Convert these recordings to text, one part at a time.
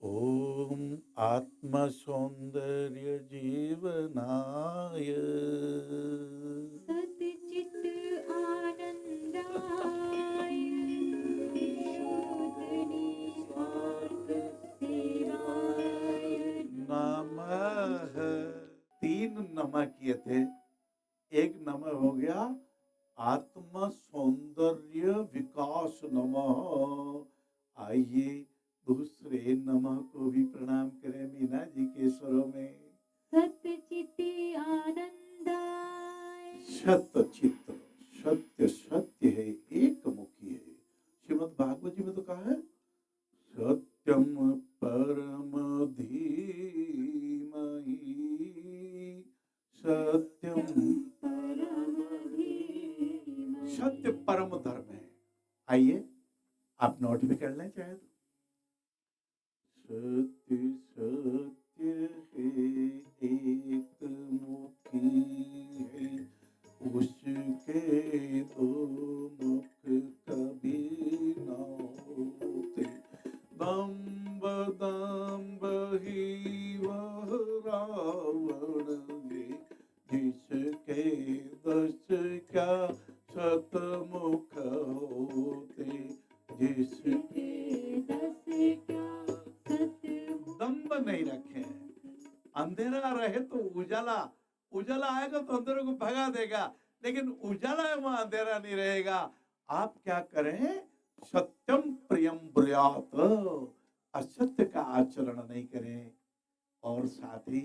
ॐ आत्मसौन्दर्य जीवनाय सच्चित् आनन्दाय शुद्ध निस्वार्थ सेवाय नमः। 3 नमः किए थे। एक नमः हो गया आत्म सौंदर्य विकास नमः। आइए दूसरे नमः को भी प्रणाम करें मीना जी के स्वरों में। सच्चित् आनन्दाय सत्य चित्त सत्य सत्य है, एक मुखी है। श्रीमद् भागवत जी में तो कहा है सत्यम परम धीमहि सत्यम परम धीमहि। सत्य परम धर्म है। आइए आप नोट भी कर लें चाहे तो। सत्य सत्य है, एक मुखी है, उसके दो मुख कभी ना होते। दम्ब दम्ब ही वह रावण है, जिसके 10 क्या शतमुख होते, जिसके 10 क्या सतमुख। दम्ब नहीं रखे। अंधेरा रहे तो उजाला, उजाला आएगा तो अंधेरे को भगा देगा, लेकिन उजाला है वहां अंधेरा नहीं रहेगा। आप क्या करें, सत्यम प्रियम ब्रुयात, असत्य का आचरण नहीं करें, और साथ ही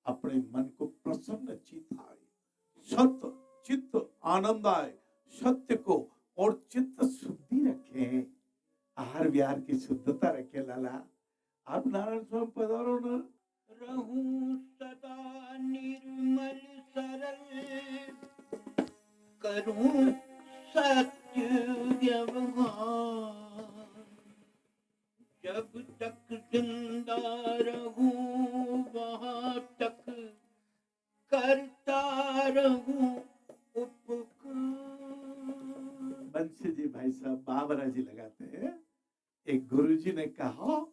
अपने मन को प्रसन्न चित्त आए, सत्य चित्त आनंद आए, सत्य को और चित्त शुद्धि रखें, आहार विहार की शुद्धता रखे। लाला आप नारायण स्वामी पधारो न। रहूं सदा निर्मल सरल, करूं सत्य व्यवहार। जब तक जिंदा रहूं वहां तक करता रहूं उपकार। बंसी जी भाई साहब बाबरा जी लगाते हैं। एक गुरुजी ने कहा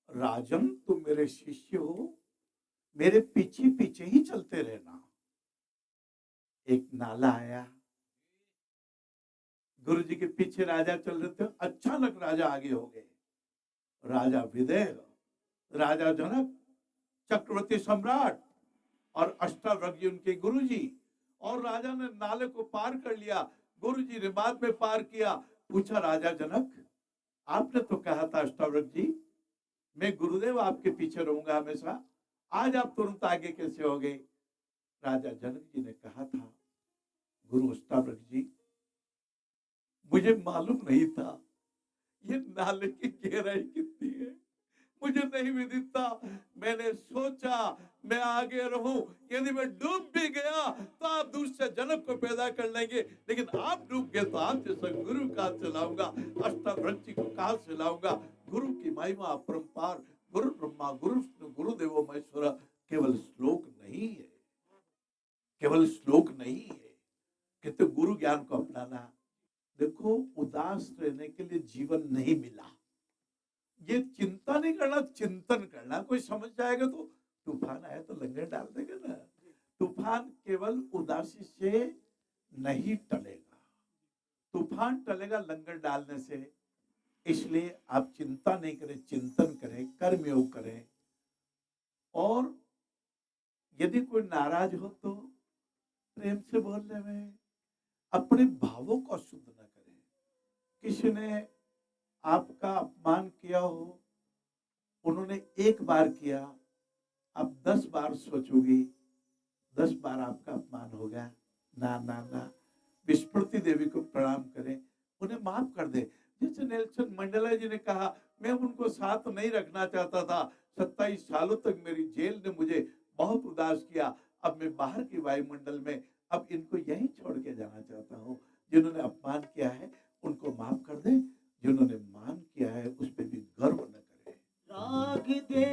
राजन तुम मेरे शिष्य हो, मेरे पीछे पीछे ही चलते रहना। एक नाला आया, गुरुजी के पीछे राजा चल रहे थे, अचानक राजा आगे हो गए। राजा विदेह, राजा जनक, चक्रवर्ती सम्राट और अष्टावक्र उनके गुरुजी, और राजा ने नाले को पार कर लिया। गुरुजी ने बाद में पार किया। पूछा राजा जनक आपने तो कहा था अष्टावक्र जी मैं गुरुदेव आपके पीछे रहूंगा हमेशा, आज आप तुरंत आगे कैसे हो गए? राजा जनक जी ने कहा था गुरु अष्टावक्र जी मुझे मालूम नहीं था ये नाले की गहराई कितनी है, मुझे नहीं विदित था। मैंने सोचा मैं आगे रहूं, यदि मैं डूब भी गया तो आप दूसरे जनक को पैदा कर लेंगे, लेकिन आप डूब गए तो आप जैसा गुरु कहां से लाऊंगा, अष्टावक्र को कहां से लाऊंगा? गुरु की महिमा अपरंपार, गुरु ब्रह्मा गुरु विष्णु गुरुदेवो महेश्वरा केवल श्लोक नहीं है, केवल श्लोक नहीं है, कहते गुरु ज्ञान को अपनाना। देखो उदास रहने के लिए जीवन नहीं मिला, ये चिंता नहीं करना, चिंतन करना। कोई समझ जाएगा तो तूफान आया तो लंगर डाल देगा ना। तूफान केवल उदासी से नहीं टलेगा, तूफान टलेगा लंगर डालने से। इसलिए आप चिंता नहीं करें, चिंतन करें, कर्मयोग करें। और यदि कोई नाराज हो तो प्रेम से बोलने में, अपने भावों को शुद्ध न करें। किसी ने आपका अपमान किया हो, उन्होंने एक बार किया, आप 10 बार सोचोगी, 10 बार आपका अपमान होगा। ना ना ना, विस्मृति देवी को प्रणाम करें, उन्हें माफ कर दे। जैसे नेल्सन मंडेला जी ने कहा मैं उनको साथ नहीं रखना चाहता था, 27 सालों तक मेरी जेल ने मुझे बहुत उदास किया, अब मैं बाहर की वायुमंडल में अब इनको यहीं छोड़ के जाना चाहता हूँ। जिन्होंने अपमान किया है उनको माफ कर दे, जिन्होंने मान किया है उस पर भी गर्व न करे। राग दे